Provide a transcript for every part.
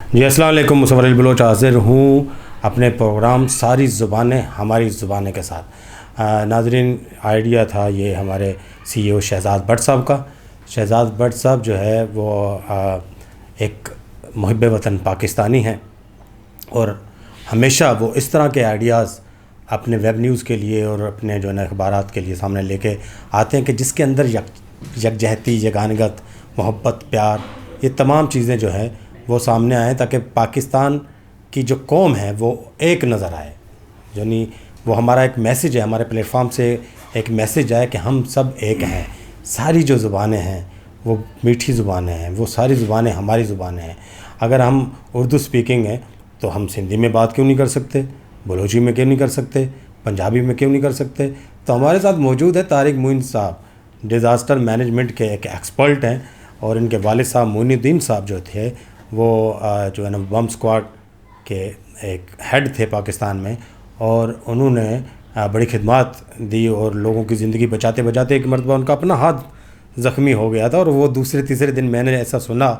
जी अस्सलाम वालेकुम। मुसव्वर अली बलोच हाज़िर हूँ अपने प्रोग्राम सारी ज़ुबानें हमारी ज़ुबानें के साथ। नाज़रीन, आइडिया था ये हमारे CEO शहज़ाद भट्ट साहब का। शहज़ाद भट्ट साहब जो है वो एक मुहिब्ब वतन पाकिस्तानी हैं और हमेशा वो इस तरह के आइडियाज़ अपने वेब न्यूज़ के लिए और अपने जो है अखबारात के लिए सामने लेके आते हैं कि जिसके अंदर यकजहती, यगानगत, मोहब्बत, प्यार, ये तमाम चीज़ें जो है वो सामने आए ताकि पाकिस्तान की जो कौम है वो एक नज़र आए। यानी वो हमारा एक मैसेज है, हमारे प्लेटफॉर्म से एक मैसेज आए कि हम सब एक हैं। सारी जो ज़ुबानें हैं वो मीठी ज़ुबानें हैं, वो सारी ज़ुबानें हमारी ज़ुबानें हैं। अगर हम उर्दू स्पीकिंग हैं तो हम सिंधी में बात क्यों नहीं कर सकते, बलोची में क्यों नहीं कर सकते, पंजाबी में क्यों नहीं कर सकते। तो हमारे साथ मौजूद है तारिक मोइन साहब, डिज़ास्टर मैनेजमेंट के एक एक्सपर्ट हैं और इनके वालिद साहब मोइनुद्दीन साहब जो थे वो जो है ना बम स्क्वाड के एक हेड थे पाकिस्तान में, और उन्होंने बड़ी खिदमत दी और लोगों की ज़िंदगी बचाते बचाते एक मरतबा उनका अपना हाथ ज़ख्मी हो गया था और वो दूसरे तीसरे दिन मैंने ऐसा सुना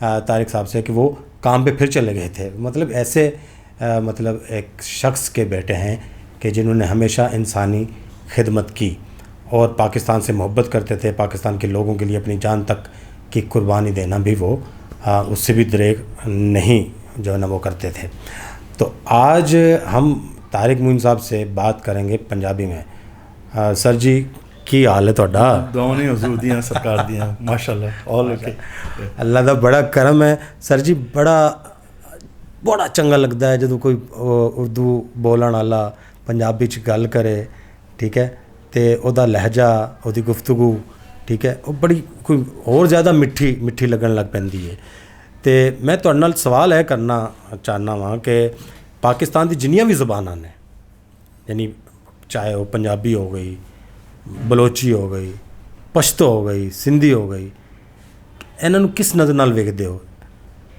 तारिक साहब से कि वो काम पे फिर चले गए थे। मतलब ऐसे मतलब एक शख्स के बेटे हैं कि जिन्होंने हमेशा इंसानी खिदमत की और पाकिस्तान से मोहब्बत करते थे, पाकिस्तान के लोगों के लिए अपनी जान तक की कुर्बानी देना भी वो उससे भी दरेक नहीं जो है ना वो करते थे। तो आज हम तारिक मोइन साहब से बात करेंगे पंजाबी में। सर जी की हाल है तुहाडा? दोने हुजूर दियां सरकार दियां माशाअल्लाह ऑल ओके। अल्लाह दा बड़ा करम है। सर जी बड़ा चंगा लगता है जो कोई उर्दू बोलण वाला पंजाबी च गल करे, ठीक है, तो ओदा लहजा, ओदी गुफ्तगू, ठीक है, वो बड़ी कोई और ज़्यादा मिठी लगन लग पैंदी है। तो मैं तुहाडे नाल सवाल है करना चाहना वा कि पाकिस्तान की जिन्नियां भी ज़बानां ने, यानी चाहे वो पंजाबी हो गई, बलोची हो गई, पश्तो हो गई, सिंधी हो गई, इन्हां नूं किस नज़र नाल वेखदे हो?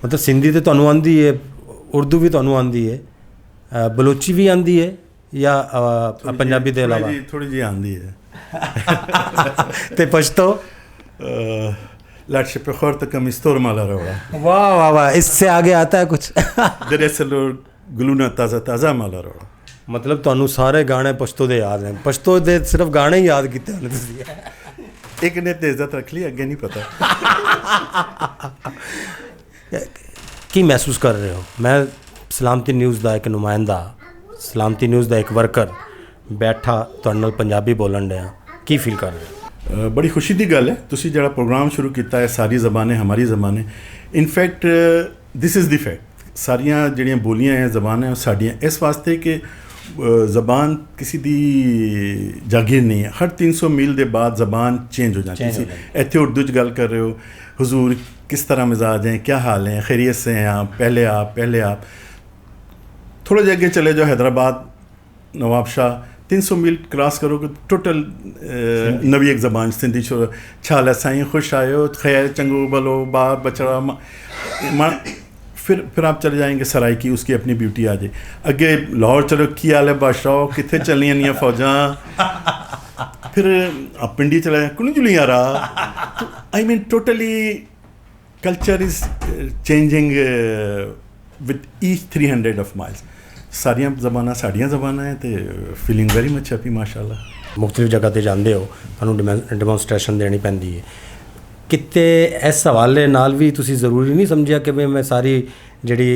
मतलब सिंधी तो तुहानूं आंदी है, उर्दू भी तुहानूं आंदी है, बलोची भी आंदी है या पंजाबी के अलावा? थोड़ी जी आंदी है। ते पश्तो लाट पे खौर तक मिस्तोर माला रोड़ा। वाह वाह वाह, इससे आगे आता है कुछ? दरअसल गुलूना ताज़ा ताज़ा माला रोड़ा। मतलब तुहानूं सारे गाने पश्तो दे याद हैं? पश्तो दे सिर्फ गाने ही याद कीते होने तुसीं? एक ने तो इज्जत रख ली, अगे नहीं पता। की महसूस कर रहे हो? मैं सलामती न्यूज़ का एक नुमाइंदा, सलामती न्यूज़ का एक वर्कर बैठा तुहाडे नाल पंजाबी बोलन डया, की फील कर रहे हो? बड़ी खुशी की गल है तुसी जड़ा प्रोग्राम शुरू किया है सारी ज़बानें हमारी ज़बानें। In fact this is the fact, सारियां जड़ियां बोलियां हैं ज़बानें और साड़ियाँ इस वास्ते कि ज़बान किसी दी जागीर नहीं है। हर 300 मील के बाद ज़बान चेंज हो जाती है। इत्थे उर्दू च गल कर रहे हो, हुजूर किस तरह मिजाज हैं, क्या हाल हैं, खैरियत से हैं आप, पहले आप थोड़ा जगह चले जाओ हैदराबाद, नवाबशाह, 300 मील क्रॉस करोगे टोटल नवी एक ज़बान सिंधी छोड़ो। छाल है साईं, खुश आए हो, खैर चंगो भलो, बार बछड़ा फिर आप चले जाएंगे सराय की, उसकी अपनी ब्यूटी आ जाए। अगे लाहौर चलो, की हाल है बादशाह, कितने चलियां नहीं फौजा, फिर आप पिंडी चले जाए, कुनी जुली आ रहा। I mean totally culture is changing with each 300 of miles. सारियां ज़बानां साड़ियां ज़बानां हैं तो फीलिंग वेरी मच हैप्पी माशाअल्लाह। मुख्तलिफ जगह पर जाते हो, तुहानूं डेमोनस्ट्रेशन देनी पैंदी है किते। इस हवाले नाल भी तुसीं ज़रूरी नहीं समझिया कि भी मैं सारी जिहड़ी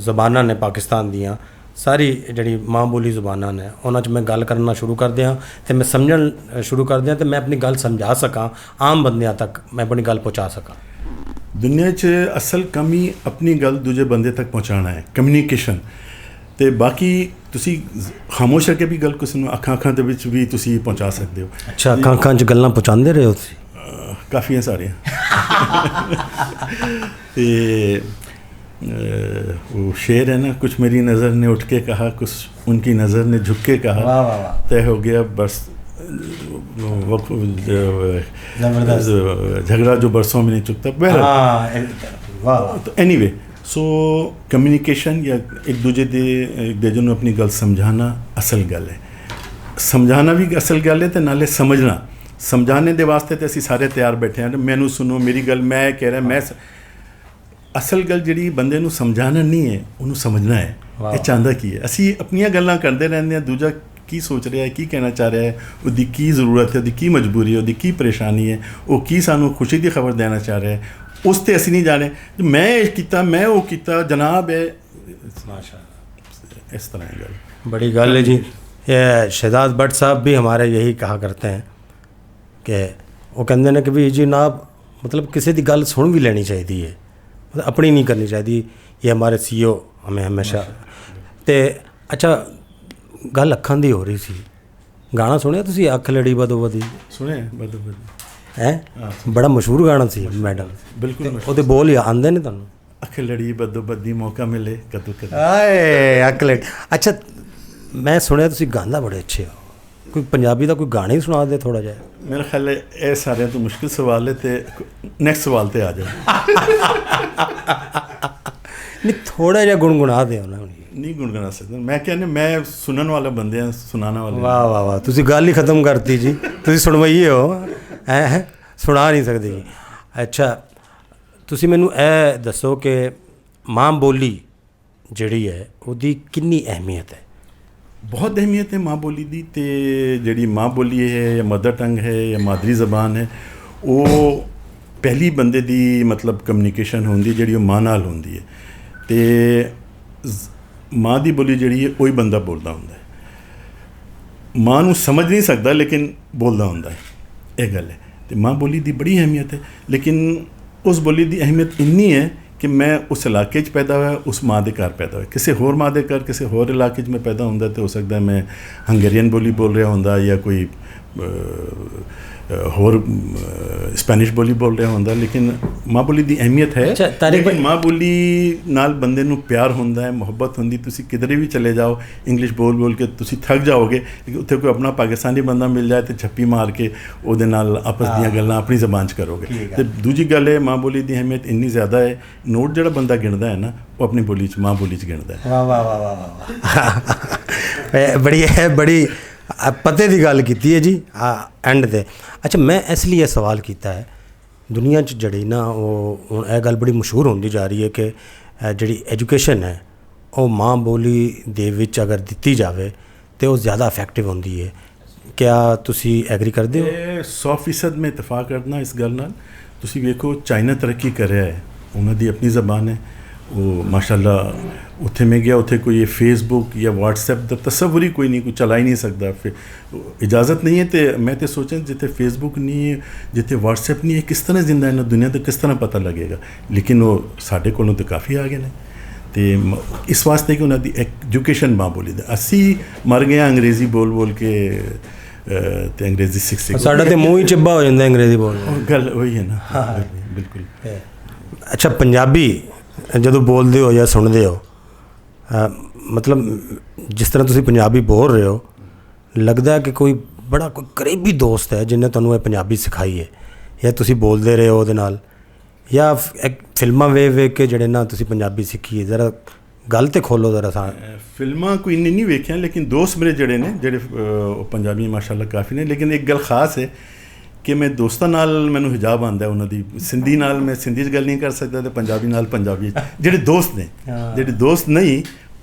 ज़बानां ने पाकिस्तान दियां, सारी जिहड़ी माँ बोली ज़बानां ने उन्हां च मैं गल करना शुरू कर दियां तो मैं समझण शुरू कर दियां तो मैं अपनी गल समझा सकां, आम बंदियां तक मैं अपनी गल पहुँचा सकां। दुनिया च असल कम ही अपनी गल दूजे बंदे तक पहुँचाना है, कम्युनिकेशन। तो बाकी तुसी खामोश रह के भी गल किसी नूं अखां दे विच भी तुसी पहुँचा सकते हो। अच्छा, अखां च गल्लां पहुँचाते रहे हो तुसी? काफ़ी सारियां। तो वो शेर है ना, कुछ मेरी नज़र ने उठ के कहा, कुछ उनकी नज़र ने झुक के कहा, तय हो गया बस झगड़ा जो बरसों में नहीं चुकता। तो एनीवे, सो कम्युनिकेशन या एक दूजे नूं अपनी गल समझाना असल गल है। समझाना भी असल गल है तो नाले समझाने दे वास्ते तो असी सारे तैयार बैठे हैं। मैनू सुनो, मेरी गल मैं कह रहा, मैं ਅਸਲ ਗੱਲ ਜਿਹੜੀ ਬੰਦੇ ਨੂੰ ਸਮਝਾਉਣਾ ਨਹੀਂ ਹੈ, ਉਹਨੂੰ ਸਮਝਣਾ ਹੈ। ਇਹ ਚਾਹੁੰਦਾ ਕੀ ਹੈ। ਅਸੀਂ ਆਪਣੀਆਂ ਗੱਲਾਂ ਕਰਦੇ ਰਹਿੰਦੇ ਹਾਂ, ਦੂਜਾ ਕੀ ਸੋਚ ਰਿਹਾ ਹੈ, ਕੀ ਕਹਿਣਾ ਚਾਹ ਰਿਹਾ ਹੈ, ਉਹਦੀ ਕੀ ਜ਼ਰੂਰਤ ਹੈ, ਉਹਦੀ ਕੀ ਮਜਬੂਰੀ ਹੈ, ਉਹਦੀ ਕੀ ਪਰੇਸ਼ਾਨੀ ਹੈ, ਉਹ ਕੀ ਸਾਨੂੰ ਖੁਸ਼ੀ ਦੀ ਖਬਰ ਦੇਣਾ ਚਾਹ ਰਿਹਾ ਹੈ, ਉਸ 'ਤੇ ਅਸੀਂ ਨਹੀਂ ਜਾਣੇ ਮੈਂ ਇਹ ਕੀਤਾ, ਮੈਂ ਉਹ ਕੀਤਾ ਜਨਾਬ। माशाअल्लाह इस तरह की गल बड़ी गल है जी। ये शहजाद भट्ट साहब भी हमारे यही कहा करते हैं कि वो कहते हैं कि भी जी जनाब मतलब किसी की गल सुन भी लेनी चाहिए है, मतलब अपनी नहीं करनी चाहिए। ये हमारे CEO हमें हमेशा तो अच्छा गल अखां दी हो रही सी, गाना सुनिया तुसी अख लड़ी बदो बदी? सुने बदो बदी है, बड़ा मशहूर गाना सी मैडम। बिल्कुल ਉਹਦੇ ਬੋਲ ਆਉਂਦੇ ਨੇ ਤੁਹਾਨੂੰ? अख लड़ी बदो बदी मौका मिले कदों कदों। ਆਏ ਅਖ ਲੜੀ। ਅੱਛਾ ਮੈਂ ਸੁਣਿਆ ਤੁਸੀਂ ਗਾਉਂਦਾ ਬੜੇ ਅੱਛੇ ਹੋ, ਕੋਈ ਪੰਜਾਬੀ ਦਾ ਕੋਈ ਗਾਣਾ ਹੀ ਸੁਣਾ ਦੇ ਥੋੜਾ ਜਿਹਾ। मेरा ख्याल है ये सारे तो मुश्किल सवाल है, तो नैक्सट सवाल ते आ जाओ। नहीं थोड़ा जिहा गुणगुणा ਦਿਓ ਨਾ। नहीं गुनगुना सकता मैं, कहने मैं सुनने वाला बंदे हैं, सुनाने वाले। वाह वाह वाह, ਤੁਸੀਂ ਗੱਲ ਹੀ ਖਤਮ ਕਰਤੀ ਜੀ। ਤੁਸੀਂ ਸੁਣਵਾਈਏ ਹੋ, ਐ ਸੁਣਾ ਨਹੀਂ ਸਕਦੇ ਜੀ। ਅੱਛਾ ਤੁਸੀਂ ਮੈਨੂੰ ਇਹ ਦੱਸੋ ਕਿ ਮਾਂ ਬੋਲੀ ਜਿਹੜੀ ਹੈ ਉਹਦੀ ਕਿੰਨੀ ਅਹਿਮੀਅਤ ਹੈ? बहुत अहमियत है माँ बोली दी। तो जी माँ बोली है या मदर टंग है या मादरी जबान है, वो पहली बंदे दी मतलब कम्युनिकेशन होंदी जी माँ नाल होंदी है। तो माँ की बोली जी है वही बंदा बोलता होंदा है, माँ नू समझ नहीं सकता लेकिन बोलता होंदा है, ये गल है। तो माँ बोली दी बड़ी अहमियत है, लेकिन उस बोली की अहमियत इन्नी है कि मैं उस इलाके पैदा होया, उस माँ के घर पैदा होया। किसी होर माँ के घर किसी होर इलाके में पैदा होंदा तो हो सकता है मैं हंगेरियन बोली बोल रहा होंदा या कोई होर स्पैनिश बोली बोल रहा होंदा, लेकिन माँ बोली की अहमियत है। लेकिन माँ बोली नाल बंदे नू प्यार होंदा है, मुहब्बत होंदी। तुसी किधरे भी चले जाओ इंग्लिश बोल बोल के तुसी थक जाओगे, लेकिन उत्थे कोई अपना पाकिस्तानी बंदा मिल जाए तो झप्पी मार के उहदे नाल आपस दीयां गल्लां अपनी ज़बान च करोगे। तो दूजी गल है माँ बोली की अहमियत इन्नी ज़्यादा है, नोट जिहड़ा बंदा गिणदा है ना वो अपनी बोली च माँ बोली च गिणदा है। वाह वाह वाह वाह, बड़ी है बड़ी पते की गल की है जी एंड ते। अच्छा मैं इसलिए सवाल किया है, दुनिया च जड़ी ना वो हुण यह गल बड़ी मशहूर होंदी जा रही है कि जी एजुकेशन है वो माँ बोली दे विच अगर दिती जाए तो वो ज़्यादा इफेक्टिव होंदी है। क्या तुसी एग्री करते हो? 100% में इतफाक करना इस गल नाल। तुसी वेखो चाइना तरक्की कर रहा है, उन्होंने अपनी ज़बान है, वो माशाल्लाह उत्थे में गया, उत्थे कोई फेसबुक या व्हाट्सएप का तस्वुर ही कोई नहीं, कोई चला ही नहीं सकता, फिर इजाज़त नहीं है। तो मैं तो सोचा जिथे फेसबुक नहीं है, जिथे व्हाट्सएप नहीं है, किस तरह जिंदा है दुनिया तो किस तरह पता लगेगा। लेकिन वो साढ़े कोलों तो काफ़ी आ गए हैं। तो इस वास्ते कि उन्होंने एजुकेशन माँ बोली दा, असी मर गए अंग्रेज़ी बोल बोल के तो अंग्रेज़ी सीख साढ़ा तो मुँह ही चिब्बा हो जाता अंग्रेज़ी बोल। गल वही है ना। हाँ बिल्कुल। अच्छा पंजाबी ਜਦੋਂ ਬੋਲਦੇ ਹੋ ਜਾਂ ਸੁਣਦੇ ਹੋ, मतलब जिस तरह तुसी पंजाबी बोल रहे हो लगता है कि कोई बड़ा कोई करीबी दोस्त है जिन्हें तुहानू ये पंजाबी सिखाई है, या तुसी बोलते रहे हो ਉਹਦੇ ਨਾਲ, या फिल्मां ਵੇਖ के ਜਿਹੜੇ ना तुसी पंजाबी सीखी है? ज़रा गल तो खोलो ज़रा सा। फिल्मां कोई नहीं वेखियां, लेकिन दोस्त मेरे जड़े ने जेड़े पंजाबी माशाल्लाह काफ़ी ने। लेकिन एक गल खास है कि मैं दोस्तों नाल मैनू हिजाब आंदा है उन्होंने सिंधी नाल, मैं सिंधी च गल नहीं कर सकता, तो पंजाबी नाल पंजाबी। जेड़े दोस्त ने जेड़े दोस्त नहीं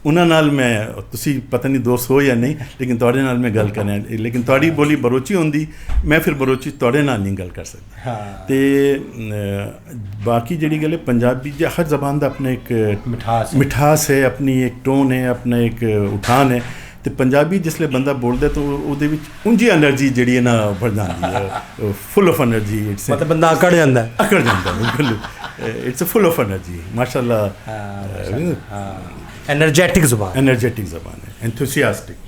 उन्हां नाल मैं, तुसी पता नहीं दोस्त हो या नहीं, लेकिन तुहाडे नाल मैं गल करना। लेकिन तुहाडी बोली बरोची होंदी, मैं फिर बरोची तुहाडे नाल नहीं गल कर सकता। तो बाकी जिहड़ी गल है पंजाबी हर ज़बान का अपना एक मिठास है, अपनी एक टोन है, अपना एक उठान है। तो पंजाबी जिसले बंदा बोलता तो वो उंजी एनर्जी जी ना बढ़ जाती है, फुल ऑफ एनर्जी। मतलब बंदा अकड़ जाता है, अकड़ जाता है बिल्कुल। It's a full of energy माशाल्लाह। एनर्जेटिक ज़बान, एनर्जेटिक ज़बान है, enthusiastic.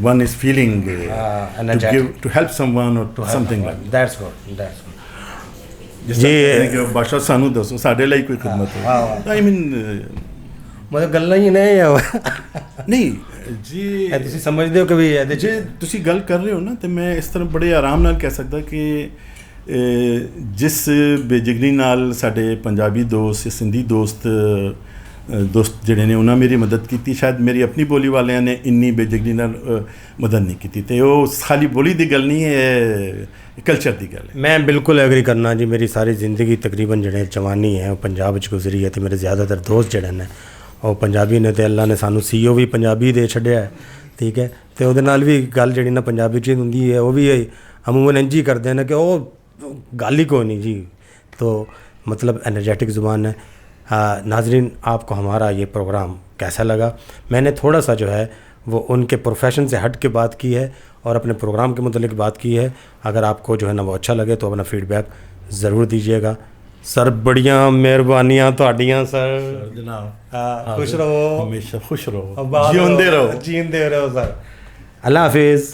One is feeling to give to help someone और something like that's good, that's good जी। बादशाह सानू दसो साडे लिए कोई खिदमत है, आई मीन मतलब गल्लां ही नहीं नहीं जी। तुसी समझदे हो कि भी जे तुसी गल कर रहे हो ना, तो मैं इस तरह बड़े आराम नाल कह सकदा कि जिस बेजिगरी नाल साडे पंजाबी दोस्त या सिंधी दोस्त ਦੋਸਤ ਜਿਹੜੇ ਨੇ ਉਹਨਾਂ ਮੇਰੀ ਮਦਦ ਕੀਤੀ, ਸ਼ਾਇਦ ਮੇਰੀ ਆਪਣੀ ਬੋਲੀ ਵਾਲਿਆਂ ਨੇ ਇੰਨੀ ਬੇਜਗਰੀ ਨਾਲ ਮਦਦ ਨਹੀਂ ਕੀਤੀ। ਤੇ ਉਹ ਖਾਲੀ ਬੋਲੀ ਦੀ ਗੱਲ ਨਹੀਂ ਹੈ, ਕਲਚਰ ਦੀ ਗੱਲ ਹੈ। मैं बिल्कुल एग्री करना जी। मेरी सारी ज़िंदगी तकरीबन ਜਿਹੜੇ जवानी है वो पंजाब ਵਿੱਚ गुजरी है, ਤੇ ਮੇਰੇ ज़्यादातर दोस्त ਜਿਹੜੇ ਨੇ ਉਹ ਪੰਜਾਬੀ ਨੇ, ਤੇ ਅੱਲਾ ਨੇ ਸਾਨੂੰ CEO ਵੀ ਪੰਜਾਬੀ ਦੇ ਛੱਡਿਆ ਹੈ, ਠੀਕ ਹੈ। ਤੇ ਉਹਦੇ ਨਾਲ ਵੀ ਗੱਲ ਜਿਹੜੀ ਨਾ ਪੰਜਾਬੀ 'ਚ ਹੁੰਦੀ ਹੈ, ਉਹ ਵੀ ਅਮੂਮਨ ਇੰਝ ਹੀ ਕਰਦੇ ਨੇ ਕਿ ਉਹ ਗੱਲ ही कोई नहीं जी। तो मतलब एनर्जेटिक ज़ुबान है। नाजरीन, आपको हमारा ये प्रोग्राम कैसा लगा? मैंने थोड़ा सा जो है वो उनके प्रोफेशन से हट के बात की है और अपने प्रोग्राम के मुतलिक बात की है। अगर आपको जो है ना वो अच्छा लगे तो अपना फीडबैक ज़रूर दीजिएगा। सर बड़ियाँ मेहरबानियाँ तुहाडियाँ सर। जनाब खुश रहो, हमेशा खुश रहो, जींदे रहो सर। अल्लाह हाफिज़।